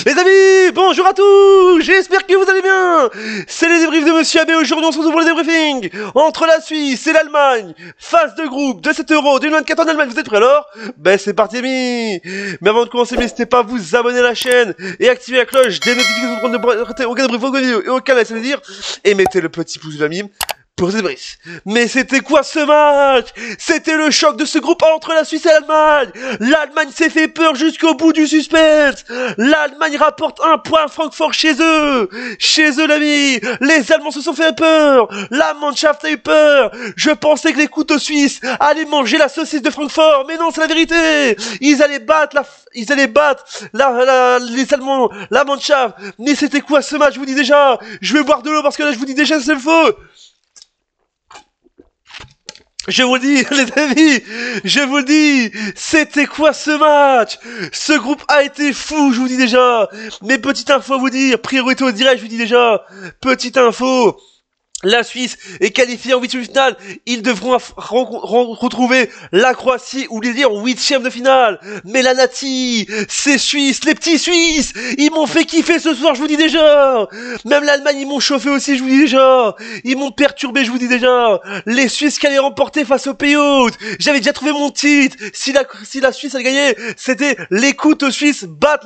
Les amis, bonjour à tous, j'espère que vous allez bien. C'est les débriefs de Monsieur AB, aujourd'hui on se retrouve pour le débriefing entre la Suisse et l'Allemagne. Phase de groupe de 7 euros, 2024 en Allemagne, vous êtes prêts alors? Ben c'est parti amis. Mais avant de commencer, n'hésitez pas à vous abonner à la chaîne et activer la cloche des notifications pour ne rater aucun débrief, aucune vidéo et aucun laissez dire. Et mettez le petit pouce bleu amis pour ce débrief. Mais c'était quoi ce match? C'était le choc de ce groupe entre la Suisse et l'Allemagne. L'Allemagne s'est fait peur jusqu'au bout du suspense. L'Allemagne rapporte un point à Francfort chez eux. Chez eux, l'ami. Les Allemands se sont fait peur. La Mannschaft a eu peur. Je pensais que les couteaux suisses allaient manger la saucisse de Francfort. Mais non, c'est la vérité. Ils allaient battre les Allemands, la Mannschaft. Mais c'était quoi ce match? Je vous dis déjà. Je vais boire de l'eau parce que là, je vous dis déjà, c'est le faux. Je vous le dis, les amis, je vous le dis, c'était quoi ce match? Ce groupe a été fou, je vous dis déjà. Mais petite info à vous dire, priorité au direct, je vous dis déjà. Petite info. La Suisse est qualifiée en huitième de finale. Ils devront retrouver la Croatie ou les dire en huitième de finale. Mais la Nati, ces Suisses, les petits Suisses, ils m'ont fait kiffer ce soir, je vous dis déjà. Même l'Allemagne, ils m'ont chauffé aussi, je vous dis déjà. Ils m'ont perturbé, je vous dis déjà. Les Suisses qui allaient remporter face aux pays hôtes. J'avais déjà trouvé mon titre. Si la Suisse allait gagner, c'était les couteaux suisses battent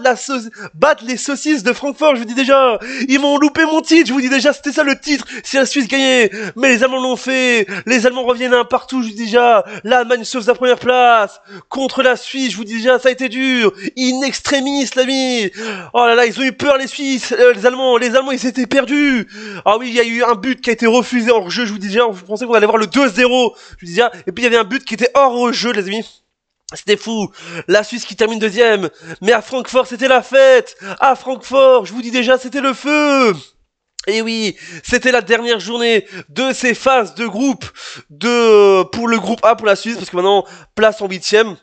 les saucisses de Francfort, je vous dis déjà. Ils m'ont loupé mon titre, je vous dis déjà, c'était ça le titre. Si la Suisse gagné, mais les Allemands l'ont fait, les Allemands reviennent un partout, je vous dis déjà, l'Allemagne sauve sa première place, contre la Suisse, je vous dis déjà, ça a été dur, in extremis, l'ami, oh là là, ils ont eu peur les Suisses, les Allemands, ils s'étaient perdus, ah oui, il y a eu un but qui a été refusé hors jeu, je vous dis déjà, je pensais qu'on allait voir le 2-0, je vous dis déjà, et puis il y avait un but qui était hors jeu, les amis. C'était fou, la Suisse qui termine deuxième, mais à Francfort c'était la fête, à Francfort, je vous dis déjà, c'était le feu. Et oui, c'était la dernière journée de ces phases de groupe pour le groupe A pour la Suisse, parce que maintenant, place en huitième.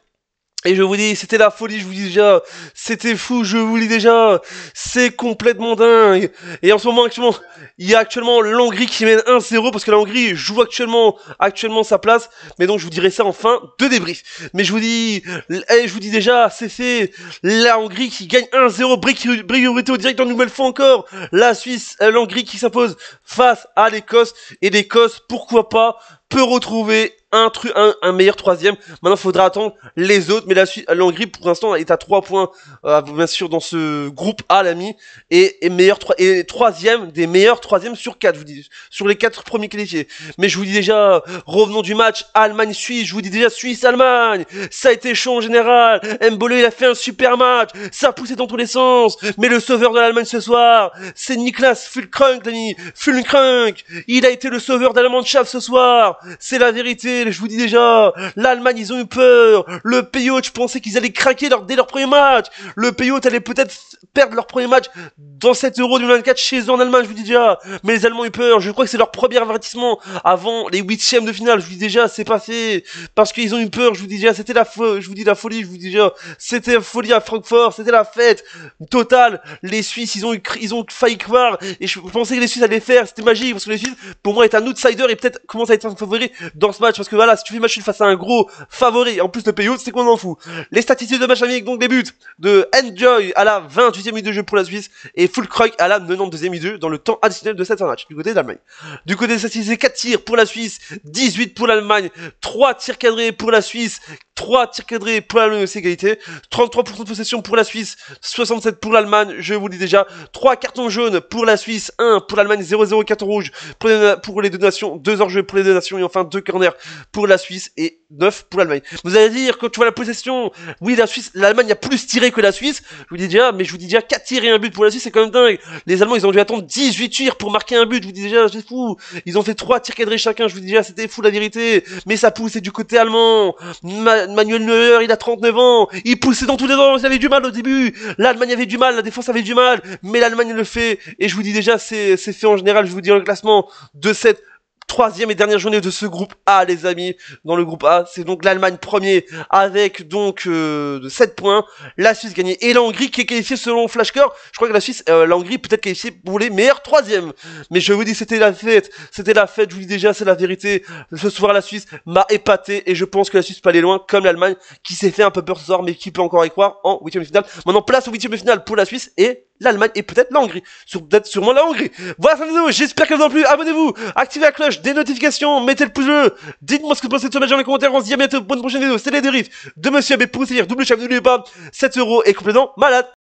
Et je vous dis, c'était la folie, je vous dis déjà, c'était fou, je vous dis déjà, c'est complètement dingue. Et en ce moment, actuellement, il y a actuellement l'Hongrie qui mène 1-0, parce que la Hongrie joue actuellement sa place, mais donc je vous dirai ça en fin de débrief. Mais je vous dis déjà, c'est fait, la Hongrie qui gagne 1-0, priorité au direct, en nouvelle fois encore, la Suisse, l'Hongrie qui s'impose face à l'Écosse, et l'Écosse, pourquoi pas, peut retrouver un meilleur troisième. Maintenant, il faudra attendre les autres. Mais l'Hongrie, pour l'instant, est à 3 points, bien sûr, dans ce groupe A, l'ami. Et troisième, des meilleurs troisièmes sur 4, je vous dis. Sur les 4 premiers qualifiés. Mais je vous dis déjà, revenons du match Allemagne-Suisse. Je vous dis déjà, Suisse-Allemagne. Ça a été chaud en général. Mbolo, il a fait un super match. Ça a poussé dans tous les sens. Mais le sauveur de l'Allemagne ce soir, c'est Niklas Füllkrug, l'ami. Füllkrug. Il a été le sauveur de la Mannschaft ce soir. C'est la vérité. Je vous dis déjà, l'Allemagne, ils ont eu peur. Le pays hôte, je pensais qu'ils allaient craquer dès leur premier match. Le pays hôte allait peut-être perdre leur premier match dans 7 euros 2024 chez eux en Allemagne, je vous dis déjà. Mais les Allemands ont eu peur. Je crois que c'est leur premier avertissement avant les huitièmes de finale. Je vous dis déjà, c'est passé. Parce qu'ils ont eu peur. Je vous dis déjà, c'était la folie. Je vous dis la folie. Je vous dis déjà, c'était la folie à Francfort. C'était la fête totale. Les Suisses, ils ont failli croire. Et je pensais que les Suisses allaient faire. C'était magique. Parce que les Suisses, pour moi, est un outsider et peut-être commence à être un favori dans ce match. Parce que voilà, si tu fais match face à un gros favori, en plus le pays haut, c'est qu'on en fout. Les statistiques de match avec donc des buts de Enjoy à la 28e minute de jeu pour la Suisse et Füllkrug à la 92e minute de jeu dans le temps additionnel de cette match du côté de l'Allemagne. Du côté des statistiques, 4 tirs pour la Suisse, 18 pour l'Allemagne, 3 tirs cadrés pour la Suisse, 3 tirs cadrés pour l'Allemagne aussi égalité, 33% de possession pour la Suisse, 67 pour l'Allemagne, je vous le dis déjà, 3 cartons jaunes pour la Suisse, 1 pour l'Allemagne, 0-0 carton rouge pour les deux nations, 2 hors-jeu pour les deux nations et enfin 2 corners pour la Suisse et 9 pour l'Allemagne. Vous allez dire, quand tu vois la possession, oui, l'Allemagne a plus tiré que la Suisse, je vous dis déjà, mais je vous dis déjà, 4 tirs et un but pour la Suisse, c'est quand même dingue. Les Allemands, ils ont dû attendre 18 tirs pour marquer un but, je vous dis déjà, c'est fou. Ils ont fait 3 tirs cadrés chacun, je vous dis déjà, c'était fou la vérité. Mais ça poussait du côté allemand. Manuel Neuer, il a 39 ans, il poussait dans tous les sens, il avait du mal au début. L'Allemagne avait du mal, la défense avait du mal, mais l'Allemagne le fait. Et je vous dis déjà, c'est fait en général, je vous dis le classement de cette troisième et dernière journée de ce groupe A, les amis. Dans le groupe A, c'est donc l'Allemagne premier avec donc 7 points, la Suisse gagnée et la Hongrie qui est qualifiée selon Flashcore. Je crois que la Hongrie peut être qualifiée pour les meilleurs troisièmes. Mais je vous dis, c'était la fête, je vous dis déjà, c'est la vérité. Ce soir, la Suisse m'a épaté et je pense que la Suisse peut aller loin comme l'Allemagne qui s'est fait un peu peur ce soir mais qui peut encore y croire en huitième de finale. Maintenant, place au huitième de finale pour la Suisse et l'Allemagne et peut-être la Hongrie. Peut-être sûrement la Hongrie. Voilà cette vidéo, j'espère qu'elle vous a plu. Abonnez-vous, activez la cloche, des notifications, mettez le pouce bleu. Dites-moi ce que vous pensez de ce match dans les commentaires. On se dit à bientôt pour une prochaine vidéo. C'était les dérives de Monsieur AB pour vous dire double chef, n'oubliez pas, 7 € est complètement malade.